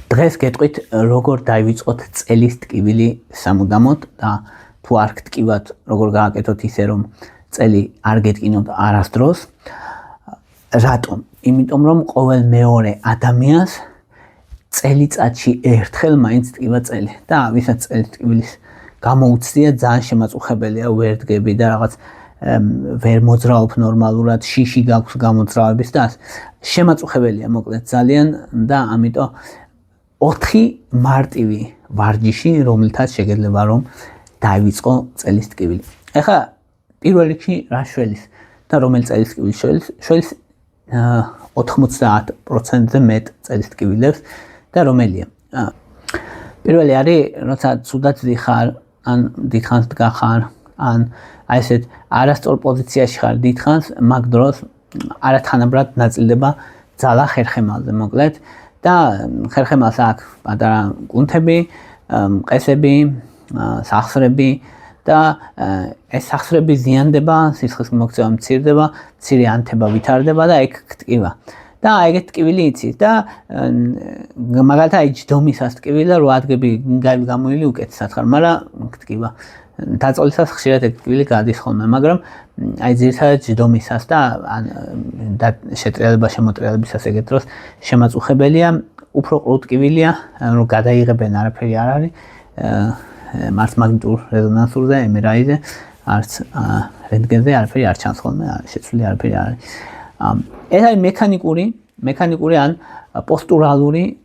დღეს გეტყვით როგორ დაივიწყოთ წელის ტკივილი სამუდამოდ და თუ არ გტკივათ როგორ გააკეთოთ ისე რომ წელი არ გეტკინოთ არასდროს. რატომ? იმიტომ რომ ყოველ მეორე ადამიანს წელიწადში ერთხელ მაინც ტკივა წელი და ვისაც წელის ტკივილის გამოუცდია ძალიან შემაწუხებელია, ვერ დგები და რაღაც ვერ მოძრაობ ნორმალურად, შიში გაქვს გამოძრავების და შემაწუხებელია მოკლედ ძალიან და ამიტომ 4 მარტივი ვარჯიში, რომელთაც შეგეძლება რომ დაივიწყო წელის ტკივილი. ეხლა პირველ რიგში რა შველის და რომელი წელის ტკივილი შველის 90%-ზე მეტ წელის ტკივილებს და რომელია? პირველი არის, როცა ცუდად დიხარ, ან დიდხანს დგახარ, ან აი ესეთ არასწორ პოზიციაში ხარ დიდხანს, მაგ დროს არათანაბრად ნაწილდება ძალა ხერხემალზე მოკლედ და ხერხემალს აქვს პატარა კუნთები, მყესები, სახსრები და ეს სახსრები ზიანდება, სისხლის მოქცევა მცირდება, მცირე ანთება ვითარდება და ეგ გტკივა. და ეგეთ ტკივილი იცით და მაგალითად აი ჯდომისას ტკივილი და 8 ადგები გამოილი უკეთესად ხარ, მაგრამ გტკივა. დაწოლისას ხშირად ეგ ტკივილი გადის ხოლმე, მაგრამ აი ძირითადად ჯდომისას და შეტრიალება შემოტრიალებისას ეგეთ დროს შემაწუხებელია, უფრო ყრუ ტკივილია, რომ გადაიღებენ არაფერი არ არის. მარც მაგნიტურ რეზონანსურზე, MRI-ზე, არც რენტგენზე არაფერი არ ჩანს ხოლმე, შეცვლილი არაფერი არ არის. ეს არის მექანიკური ან პოსტურალური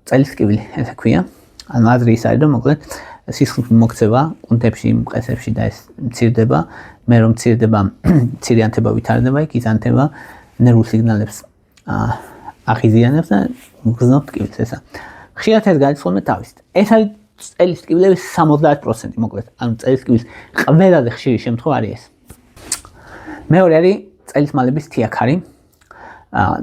წელის ტკივილი, ესე ქვია. ანუ აზრი ის არის, რომ მოკლედ სისხლის მოქცევა კუნთებში, მყესებში და ეს მცირდება, მე რომ მცირდება, მცირე ანთება ვითარდება, იქ ის ანთება ნერვულ სიგნალებს ახიზიანებს და გრძნობ ტკივილს ესა. ხშირად ეს გადის ხოლმე თავისით. ეს არის წელის ტკივილების 70% მოკლედ. ანუ წელის ტკივილის ყველაზე ხშირი შემთხვევა არის ეს. მეორე არის წელის მალების თიაქარი.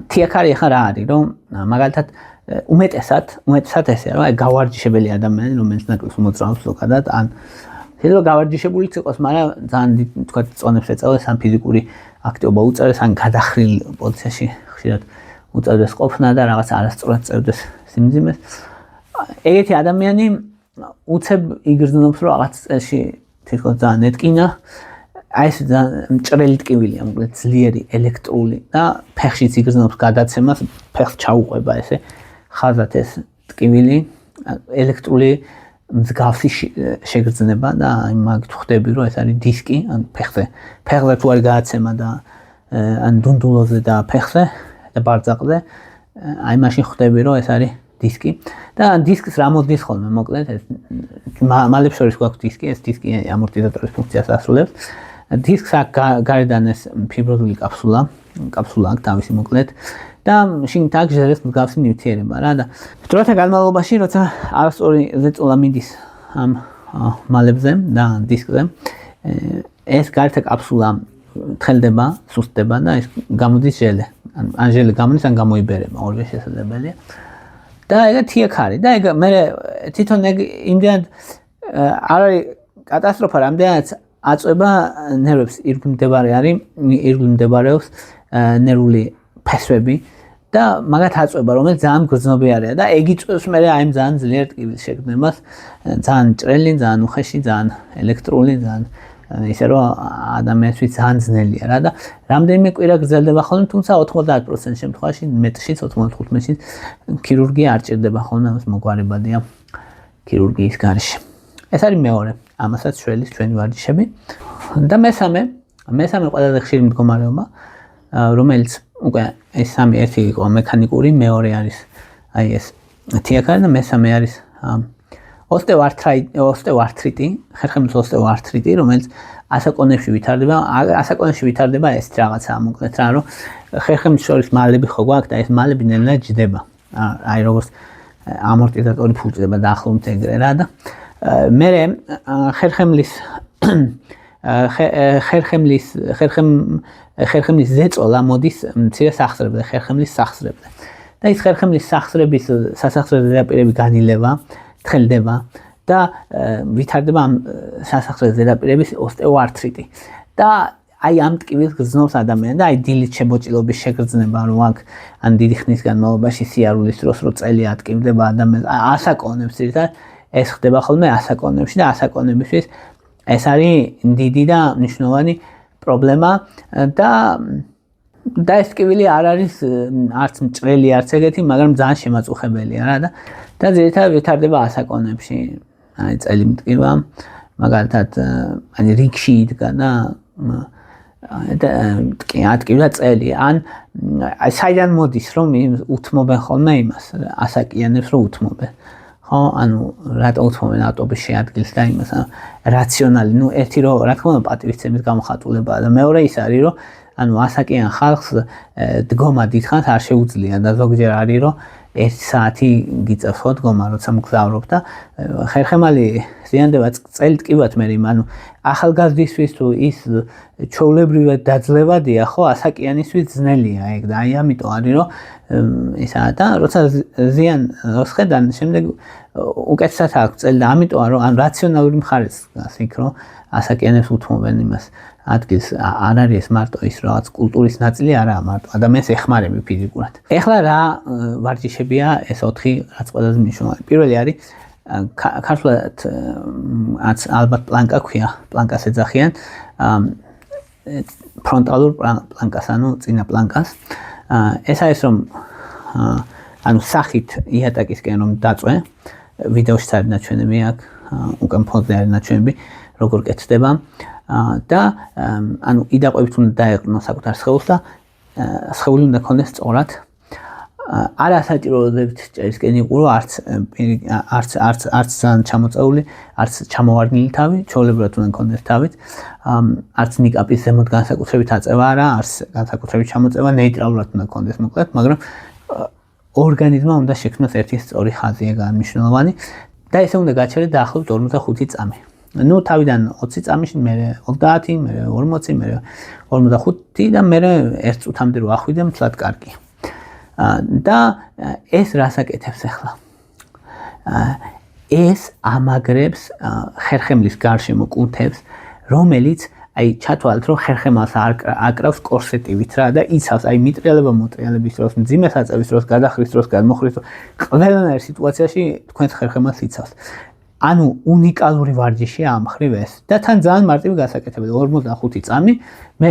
თიაქარი ახლა რა არის, რომ მაგალითად უმეტესად ესეა, რომ აი გავარჯიშებელი ადამიანი, რომელიც ნაკლებს მოძრაობს ზოგადად, ან შეიძლება გავარჯიშებულიც იყოს, მაგრამ ძალიან დიდ თქვა წონებს ეწევს, ან ფიზიკური აქტივობა უწევს, ან გადახრილ პოზიციაში ხშირად უწევს ყოფნა და რაღაც არასწორად წევდეს სიმძიმეს. ეგეთი ადამიანი უცებ იგრძნობს, რომ რაღაც წელში თითქოს ძალიან ეტკინა. აი ეს მჭრელი ტკივილია, მოკლედ ძლიერი ელექტრული და ფეხშიც იგრძნობს გადაცემას, ფეხს ჩაუყვება ესე ხაზად ეს ტკივილი, ელექტრული მსგავსი შეგრძნება და მაგით ხვდები, რომ ეს არის დისკი, ან ფეხზე თუ არის გადაცემა და ან დუნდულოზე და ფეხზე და ბარძაყზე, აი მაშინ ხვდები, რომ ეს არის დისკი და დისკს რა მოდის ხოლმე, მოკლედ ეს მალებს შორის გვაქვს დისკი, ეს დისკი ამორტიზატორის ფუნქციას ასრულებს. დისკს აქვს გარედან ეს ფიბროზული კაფსულა აქვს თავისი მოკლედ და შიგნით აქვს ჟელეს მსგავსი ნივთიერება რა და დროთა განმავლობაში როცა არასწორი ზეწოლა მიდის ამ მალებზე და დისკზე ეს გარეთ კაფსულა თხელდება, სუსტდება და ეს გამოდის ჟელე. ან ჟელე გამოდის, ან გამოიბერება, ორივე შესაძლებელია. და ეგ თიაქარი და ეგ მე თვითონ ეგ იმდენად არ არის კატასტროფა, რამდენიც აწვება ნერვებს, ირგვლივ მდებარეობს ნერვული ფესვები და მაგათ აწვება, რომელიც ძალიან გრძნობი არის და ეგ იწვევს მე აი ძალიან ძლიერ ტკივილის შეგრძნებას, ძალიან მჭრელი, ძალიან უხეში, ძალიან ელექტრული, ძალიან ისე რომ ადამიანისთვის ძალიან ძნელია რა და რამდენიმე კვირა გრძელდება ხოლმე, თუმცა 90% შემთხვევაში, მეტრშიც 95-ში ქირურგია არ ჭირდება ხოლმე, ეს მოგვარებადია ქირურგიის გარეშე. ეს არის მეორე, ამასაც შველის ჩვენი ვარჯიშები. და მესამე ყველაზე ხშირი მდგომარეობა, რომელიც უკვე ეს სამი ერთი იყო მექანიკური, მეორე არის აი ეს თიაქარი და მესამე არის ოსტეოარტრიტი, ხერხემლის ოსტეოარტრიტი, რომელიც ასაკონებში ვითარდება ეს რაღაცა მოკლედ რა, რომ ხერხემლის შორის მალები ხო გვაქვს და ეს მალები ნელ-ნელა ჯდება. აი როგორც ამორტიზატორი ფუჭდება დაახლოებით ეგრე რა და მე ხერხემლის ზეწოლა მოდის მცირე სახსრებზე, ხერხემლის სახსრებზე. და ის ხერხემლის სახსრების სასახსრებზე ზედაპირები განილება, თხელდება და ვითარდება ამ სასახსრების ზედაპირების ოსტეოარტრიტი. და აი ამ ტკივილს გრძნობს ადამიანი და აი დილით შემოჭილობის შეგრძნება რომ აქ ან დიდი ხნის განმავლობაში სიარულის დროს რო წელი ატკივდება ადამიანს ასაკონებს ერთად ეს ხდება ხოლმე ასაკონებში და ასაკონებისთვის ეს არის დიდი და მნიშვნელოვანი პრობლემა და ეს ტკივილი არ არის არც მჭრელი არც ეგეთი მაგრამ ძალიან შემაწუხებელია რა და ძირითადად ვითარდება ასაკონებში აი წელი მტკივა მაგალითად აი რიგში იდგა და ატკივა წელი ან აი საიდან მოდის რომ უთმობენ ხოლმე იმას ასაკიანებს რომ უთმობენ ხო ანუ რატო უთმობენ ავტობუსში ადგილს და იმას რაციონალი ნუ ერთი რომ რა თქმა უნდა პატივისცემის გამოხატულებაა და მეორე ის არის რომ ანუ ასაკიან ხალხს დგომა დიდხანს არ შეუძლია და ზოგჯერ არის რომ 1 საათი გიწევს ხო დგომა როცა მგზავრობ და ხერხემალი ზიანდება წელი ტკივათ მე ანუ ახალგაზრდისთვის თუ ის ჩვეულებრივად დაძლევადია ხო ასაკიანისთვის ძნელია ეგ და აი ამიტომ არის რომ ისა და როცა ზიანს ხედან შემდეგ უკეთესად აქვს წელი და ამიტომ რომ ან რაციონალური მხარეც იქ რომ ასაკიანებს უთმობენ იმას ადგილს არ არის მარტო ის რაღაც კულტურის ნაწილი არაა მარტო ადამიანს ეხმარები ფიზიკურად. ეხლა რა ვარჯიშებია ეს 4 რაც ყველაზე მნიშვნელოვანი. პირველი არის ქართულად ალბათ პლანკა ქვია, პლანკას ეძახიან ფრონტალურ პლანკას, ანუ წინა პლანკას. ეს არის რომ ანუ სახით იატაკისკენ რომ დაწვე, ვიდეოშიც არის ნაჩვენები აქ, უკან ფონზე არის ნაჩვენები, როგორ კეთდება. და ანუ იდაყვებით უნდა დაეყრდნო საკუთარ სხეულს და სხეული უნდა ქონდეს სწორად. არ ასაჭიროებდებით ჭერისკენ იყურო არც ძალიან ჩამოწეული, არც ჩამოვარდნილი თავი, ჩვეულებრივად უნდა ქონდეს თავით. არც ნიკაპის ზემოთ განსაკუთრებით აწევა არა, არც განსაკუთრებით ჩამოწევა, ნეიტრალურად უნდა ქონდეს მოკლედ, მაგრამ ორგანიზმმა უნდა შექმნას ერთი სწორი ხაზი, ეგ არის მნიშვნელოვანი და ესე უნდა გაჩერდეს დაახლოებით 45 წამი. ნუ თავიდან 20 წამში მე 30, მე 40, მე 45 და მე 1 წუთამდე რო ახვიდე მთლად კარგი. და ეს რას აკეთებს ახლა? ეს ამაგრებს ხერხემლის გარშემო კუნთებს, რომელიც აი ჩათვალეთ რომ ხერხემალს აკრავს კორსეტივით რა და იცავს აი მიტრიალება მოტრიალების დროს, მძიმე საწევის დროს, გადახრის დროს, გადმოხრის დროს ყველანაირ სიტუაციაში თქვენს ხერხემალს იცავს. ანუ უნიკალური ვარჯიშია ამ ხრივ ეს და თან ძალიან მარტივი გასაკეთებელი 45 წამი მე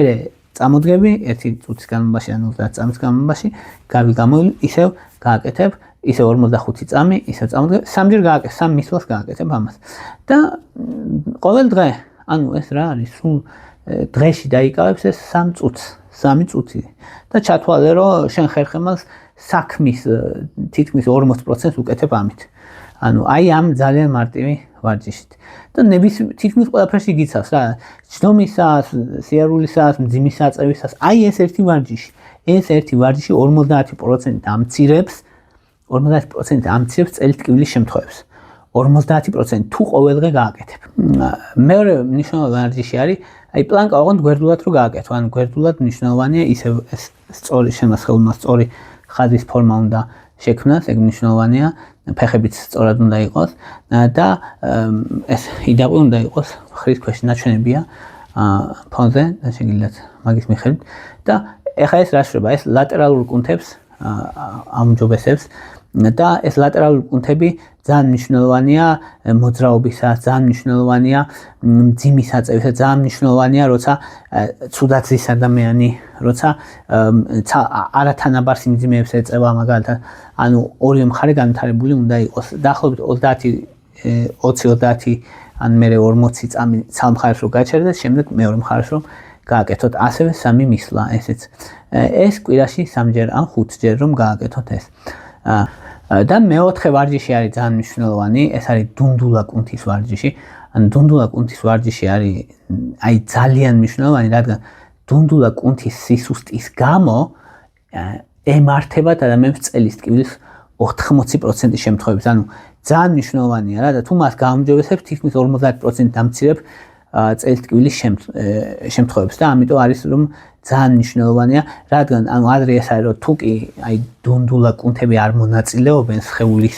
წამოდგები 1 წუთის განმავლობაში ან 30 წამის განმავლობაში გამოვილი ისევ გააკეთებ ისე 45 წამი ისევ წამოდგები სამჯერ გააკეთებ სამ მისვლას გააკეთებ ამას და ყოველ დღე ანუ ეს რა არის სულ დღეში დაიკავებს ეს 3 წუთს 3 წუთი და ჩათვალე რომ შენ ხერხემალს საქმის თითქმის 40%-ს უკეთებ ამით ანუ აი ამ ძალიან მარტივი ვარჯიშით და თითქმის ყველაფერში გიცავს რა ჯდომისას, სიარულისას, მძიმის საწევისას აი ეს ერთი ვარჯიში 50% ამცირებს 50% ამცირებს წელიწკივილის შემთხვევებს 50% თუ ყოველდღე გააკეთებ მეორე მნიშვნელოვანი ვარჯიში არის აი პლანკა ოღონდ გვერდულად რო გააკეთო ანუ გვერდულად მნიშვნელოვანია ისე სწორი შემოსხეულმა სწორი ხაზის ფორმა უნდა შექმნას ეგ მნიშვნელოვანია ფეხებიც სწორად უნდა იყოს და ეს იდაყვი უნდა იყოს ხრის ქვეშ ნაჩვენებია ფონზე და შეგიძლიათ მაგის მიხედვით და ეხლა ეს რა შვება ეს ლატერალურ კუნთებს ამჯობესებს და ეს ლატერალური კუნთები ძალიან მნიშვნელოვანია მოძრაობისას, ძალიან მნიშვნელოვანია მძიმის აწევისას, ძალიან მნიშვნელოვანია როცა ცუდად ზის ადამიანი, როცა არათანაბარ სიმძიმეებს ეწევა მაგალითად, ანუ ორივე მხარე განვითარებული უნდა იყოს. დაახლოებით 20-30 ან მე 40 წამი სამ მხარეს რო გაჩერდეს, შემდეგ მეორე მხარეს რომ გააკეთოთ ასევე სამი მისვლა ესეც. ეს კვირაში 3ჯერ ან 5ჯერ რომ გააკეთოთ ეს. და მეოთხე ვარჯიში არის ძალიან მნიშვნელოვანი, ეს არის დუნდულა კუნთის ვარჯიში. ან დუნდულა კუნთის ვარჯიში არის აი ძალიან მნიშვნელოვანი, რადგან დუნდულა კუნთის სისუსტის გამო ემართება ადამიანს წელის ტკივილის 80% შემთხვევებს. ანუ ძალიან მნიშვნელოვანია რა და თუ მას გაამჯობესებს თითქმის 50% დამცირებ წელის ტკივილის შემთხვევებს და ამიტომ არის რომ ძალიან მნიშვნელოვანია, რადგან ანუ ადრე ეს არის რომ თუ კი აი დუნდულა კუნთები არ მონაწილეობენ სხეულის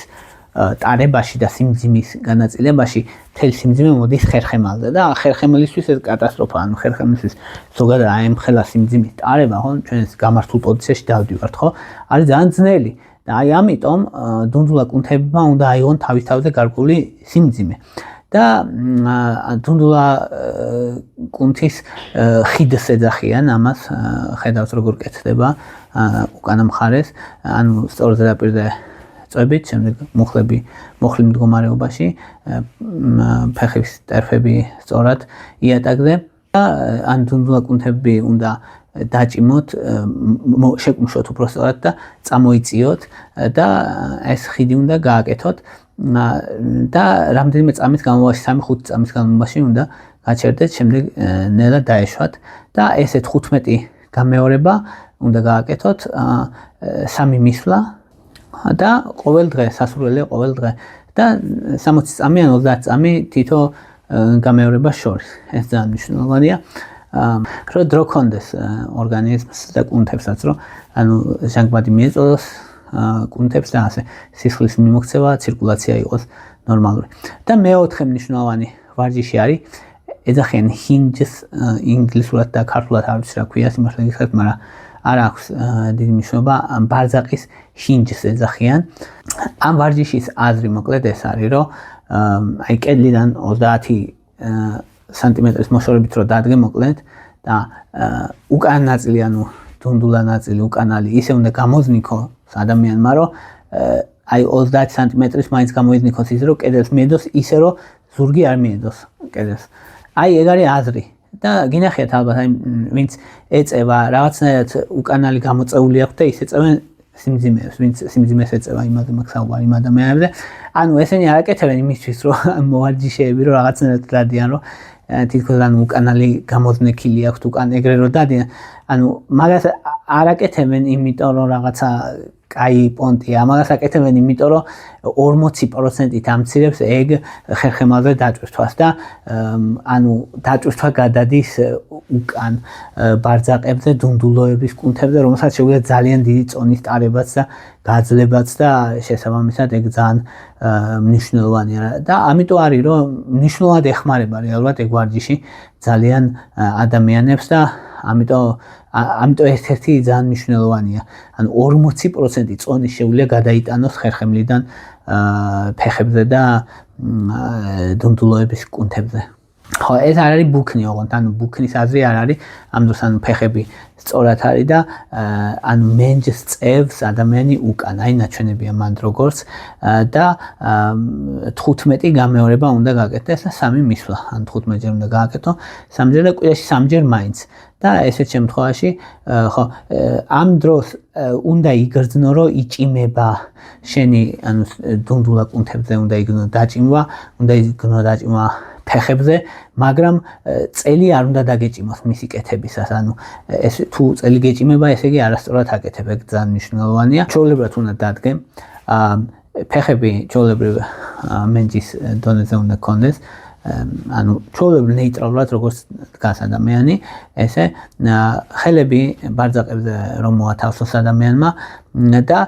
ტარებაში და სიმძიმის განაწილებაში მთელი სიმძიმე მოდის ხერხემალზე და ხერხემალისთვის ეს კატასტროფაა, ანუ ხერხემალისთვის ზოგადად აემხელა სიმძიმის ტარება, ხო, ჩვენ ეს გამართულ პოზიციაში დავდივართ, ხო? არის ძალიან ძნელი და აი ამიტომ დუნდულა კუნთებმა უნდა აიღონ თავის თავზე გარკვეული სიმძიმე. და დუნდულა კუნთის ხიდს ეძახიან ამას, ხედავს როგორ კეთდება უკანა მხარეს, ანუ სწორ ზედაპირზე წვებით, შემდეგ მოხლი მდგომარეობაში, ფეხის ტერფები სწორად იატაკზე და ან დუნდულა კუნთები უნდა დაჭიმოთ, შეკუმშოთ უფრო სწორად და წამოიწიოთ და ეს ხიდი უნდა გააკეთოთ და რამდენიმე წამის განმავლობაში, 3-5 წამის განმავლობაში უნდა გაჩერდეთ, შემდეგ ნელა დაეშვათ და ესე 15 გამეორება უნდა გააკეთოთ, 3 მისვლა და ყოველ დღე, სასურველია ყოველ დღე და 60 წამი ან 30 წამი თითო გამეორებას შორის. ეს ძალიან მნიშვნელოვანია. რომ დრო კონდეს ორგანიზმს და კუნთებსაც, რომ ანუ ჟანგბადი მიეწოდოს კუნთებს და ასე სისხლის მიმოქცევა, ცირკულაცია იყოს ნორმალური. და მეოთხე მნიშვნელოვანი ვარჯიში არის ეძახიან hinges, ინგლისურად და ქართულად არ ვიცი რა ქვია, სიმართლე გითხრათ, მაგრამ არ აქვს დიდი მნიშვნელობა, ბარძაყის hinges ეძახიან. ამ ვარჯიშის აზრი მოკლედ ეს არის, რომ აი კედლიდან 30 სანტიმეტრის მოშორებით რო დადგე მოკლედ და უკან ნაწილი, ანუ დუნდულა ნაწილი, უკანალი ისე უნდა გამოзнიკო ადამიანმა, რომ აი 30 სანტიმეტრის მაინც გამოიზნიქოს ისე, რომ კედელს მიედოს ისე, რომ ზურგი არ მიედოს კედელს. აი ეგ არის აზრი. და გინახიათ ალბათ, აი ვინც ეწევა რაღაცნაირად უკანალი გამოწეული აქვს და ის ეწევენ სიმძიმეებს, ვინც სიმძიმეს ეწევა იმაზე მაქვს საუბარი იმ ადამიანებზე. ანუ ესენი არ აკეთებენ იმისთვის, რომ მოვარჯიშეები, რომ რაღაცნაირად დადიან, რომ თითქოს ანუ უკანალი გამოзнეკილი აქვს უკან ეგრე რომ დადიან. ანუ მაგას არ აკეთებენ იმიტომ, რომ რაღაცა კაი პონტია, მაგას აკეთებენ იმიტომ, რომ 40%-ით ამცირებს ეგ ხერხემალზე დაჭვირთვას და ანუ დაჭვირთვა გადადის უკან ბარძაყებზე, დუნდულოების კუნთებზე, რომელსაც შეუძლია ძალიან დიდი წონის ტარებაც და გაძლებაც და შესაბამისად ეგ ძალიან მნიშვნელოვანია და ამიტომ არის, რომ მნიშვნელოვნად ეხმარება რეალურად ეგ ვარჯიში ძალიან ადამიანებს და ამიტომ ერთ-ერთი ძალიან მნიშვნელოვანია. ანუ 40% წონის შეუძლია გადაიტანოს ხერხემლიდან ფეხებზე და დუნდულოების კუნთებზე. ხო, ეს არ არის ბუქნი, ოღონდ, ანუ ბუქნის აზრი არ არის, ამ დროს ანუ ფეხები სწორად არის და ანუ მენჯს წევს ადამიანი უკან, აი ნაჩვენებია მანდ როგორც და 15 გამეორება უნდა გააკეთდეს და 3 მისვლა, ან 15 ჯერ უნდა გააკეთო, 3 ჯერ და კვირაში 3 ჯერ მაინც. და ესეთ შემთხვევაში, ხო, ამ დროს უნდა იგრძნო, რომ იჭიმება შენი, ანუ დუნდულა კუნთებზე უნდა იგრძნო დაჭიმვა, უნდა იგრძნო დაჭიმვა ფეხებზე, მაგრამ წელი არ უნდა დაგეჭიმოს მისი კეთებისას, ანუ ეს თუ წელი გეჭიმება, ესე იგი არასწორად აკეთებ, ეგ ძალიან მნიშვნელოვანია. ჩვეულებრივად უნდა დადგე, ფეხები ჩვეულებრივ მენჯის დონეზე უნდა კონდეს, ანუ ჩვეულებრივ ნეიტრალურად როგორც დგას ადამიანი, ესე ხელები ბარძაყებზე რომ მოათავსოს ადამიანმა და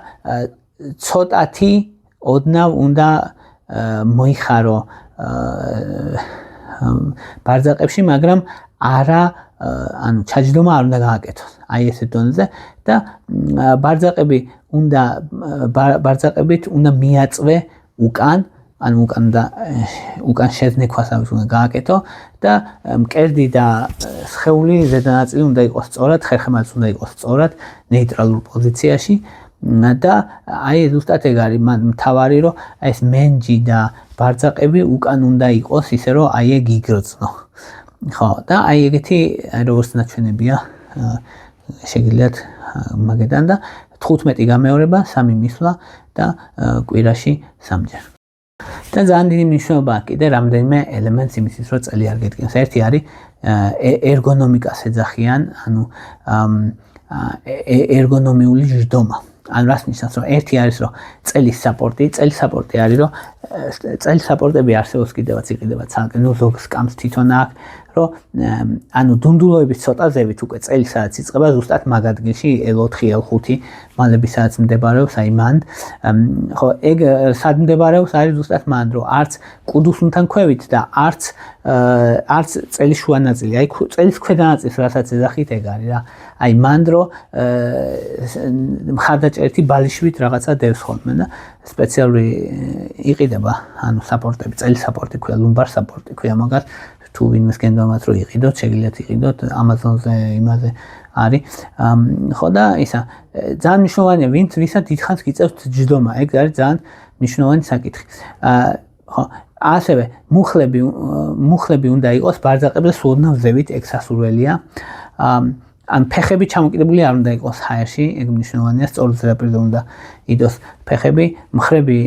ცოტათი ოდნავ უნდა მოიხარო ბარძაყებში, მაგრამ არა, ანუ ჩაჯდომა არ უნდა გააკეთოს. აი ესე დონეზე და ბარძაყებით უნდა მიაწვე უკან, ანუ უკან შეზნექვასაც უნდა გააკეთო და მკერდი და სხეული ზედანაწილი უნდა იყოს სწორად, ხერხემალიც უნდა იყოს სწორად, ნეიტრალურ პოზიციაში და აი ზუსტად ეგ არის მთავარი, რომ აი ეს მენჯი და ბარძაყები უკან უნდა იყოს ისე, რომ აი ეგ იგრძნო. ხო, და აი ეგეთი როგორც ნაჩვენებია შეგიძლიათ მაგედან და 15 გამეორება, 3 მისვლა და კვირაში 3 ჯერ. და ძალიან დიდი მნიშვნელობა აქვს კიდე რამდენიმე ელემენტს იმისთვის, რომ წელი არ გედგენს. ერთი არის ერგონომიკას ეძახიან, ანუ ერგონომიული ჯდომა. ან რას ნიშნავს, რომ ერთი არის, რომ წელის საპორტი არის, რომ წელის საპორტები არსებობს კიდევაც იყიდება ცალკე, ნუ ზოგს კამს თვითონ აქვს, რომ ანუ დუნდულოების ცოტა ზევით უკვე წელი სადაც იწყება ზუსტად მაგ ადგილში L4 L5 მალები სადაც მდებარეობს აი მან ხო ეგ სად მდებარეობს არის ზუსტად მან რომ არც კუდუსუნთან ქვევით და არც წელის შუა ნაწილი აი წელის ქვედა ნაწილს რასაც ეძახით ეგ არის რა აი მან რომ მხარდაჭერითი ბალიშვით რაღაცა დევს ხოლმე და სპეციალური იყიდება ანუ საპორტები წელის საპორტი ქვია ლუმბარ საპორტი ქვია მაგას თუ ვინმეს გენდომაც რო იყიდოთ შეგიძლიათ იყიდოთ Amazon-ზე იმაზე არის ხო და ისა ძალიან მნიშვნელოვანია ვისაც დიდხანს გიწევთ ჯდომა ეგ არის ძალიან მნიშვნელოვანი საკითხი ხო ასევე მუხლები უნდა იყოს ბარძაყებზე სულოდნავ ზევით ეგ სასურველია ან ფეხები ჩამოკიდებული არ უნდა იყოს ჰაერში ეგ მნიშვნელოვანია სწორ ზედაპირზე უნდა იდოს ფეხები მხრები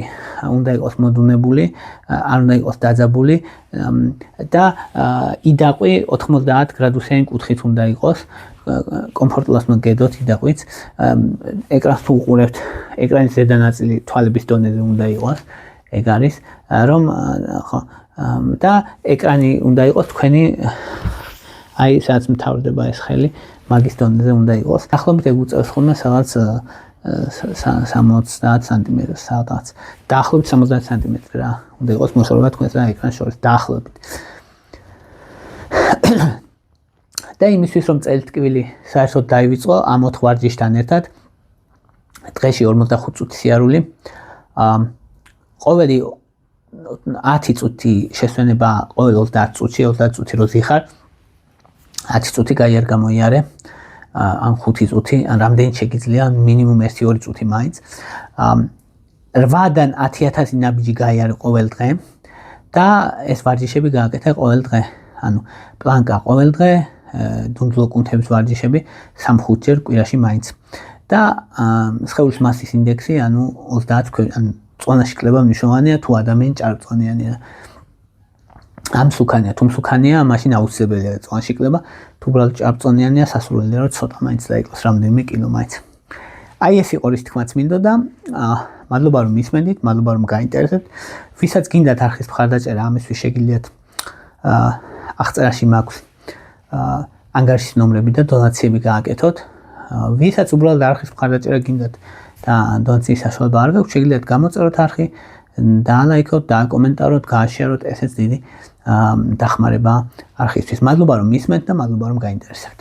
უნდა იყოს მოდუნებული არ უნდა იყოს დაძაბული და იდაყვი 90 გრადუსიანი კუთხით უნდა იყოს კომფორტულად მოგედოთ იდაყვიც ეკრანს თუ უყურებთ ეკრანის ზედა ნაწილი თვალების დონეზე უნდა იყოს ეგ არის რომ ხო და ეკრანი უნდა იყოს თქვენი აი სადაც მთავრდება ეს ხელი მაგის დონეზე უნდა იყოს ახლობით ეგ უწევს ხოლმე სადაც 60 სანტიმეტრს სადაც დაახლოებით 70 სანტიმეტრი რა უნდა იყოს მოსწორება თქვენს და ეკრანს შორის დაახლოებით და იმისთვის რომ წელთკივილი საერთოდ დაივიწყო ამ 4 ვარჯიშთან ერთად დღეში 45 წუთი სიარული ყოველი 10 წუთი შესვენება ყოველ 30 წუთში 30 წუთი რო ზიხარ 10 წუთი გაიარ გამოიარე ან 5 წუთი ან რამდენი შეგიძლია მინიმუმ 1-2 წუთი მაინც 8-დან 10000 ნაბიჯი გაიარე ყოველ დღე და ეს ვარჯიშები გააკეთე ყოველ დღე ანუ პლანკა ყოველ დღე დუნდლო კუნთების ვარჯიშები 3-5 ჯერ კვირაში მაინც და სხეულის მასის ინდექსი ანუ 30 ან წონაში კლება მნიშვნელოვანია თუ ადამიანი ჭარბწონიანია ამ სუქანია თუ მსუქანია მაშინ აუცილებელია წონაში კლება თუ უბრალოდ ჭარბწონიანია სასურველია რომ ცოტა მაინც დაიკლოს რამდენიმე კილო მაინც აი ეს იყო რის თქმაც მინდოდა მადლობა რომ მისმენთ მადლობა რომ გაინტერესებთ ვისაც გინდათ არხის მხარდაჭერა ამისთვის შეგიძლიათ აღწერაში მაქვს ანგარიშის ნომრები და დონაციები გააკეთოთ ვისაც უბრალოდ არხის მხარდაჭერა გინდათ და დონაციის საშუალება არ გაქვთ შეგიძლიათ გამოწეროთ არხი დაალაიქოთ და კომენტაროთ გააშეროთ ესეც დიდი დახმარება არხისთვის მადლობა რომ მისმენთ და მადლობა რომ გაინტერესებთ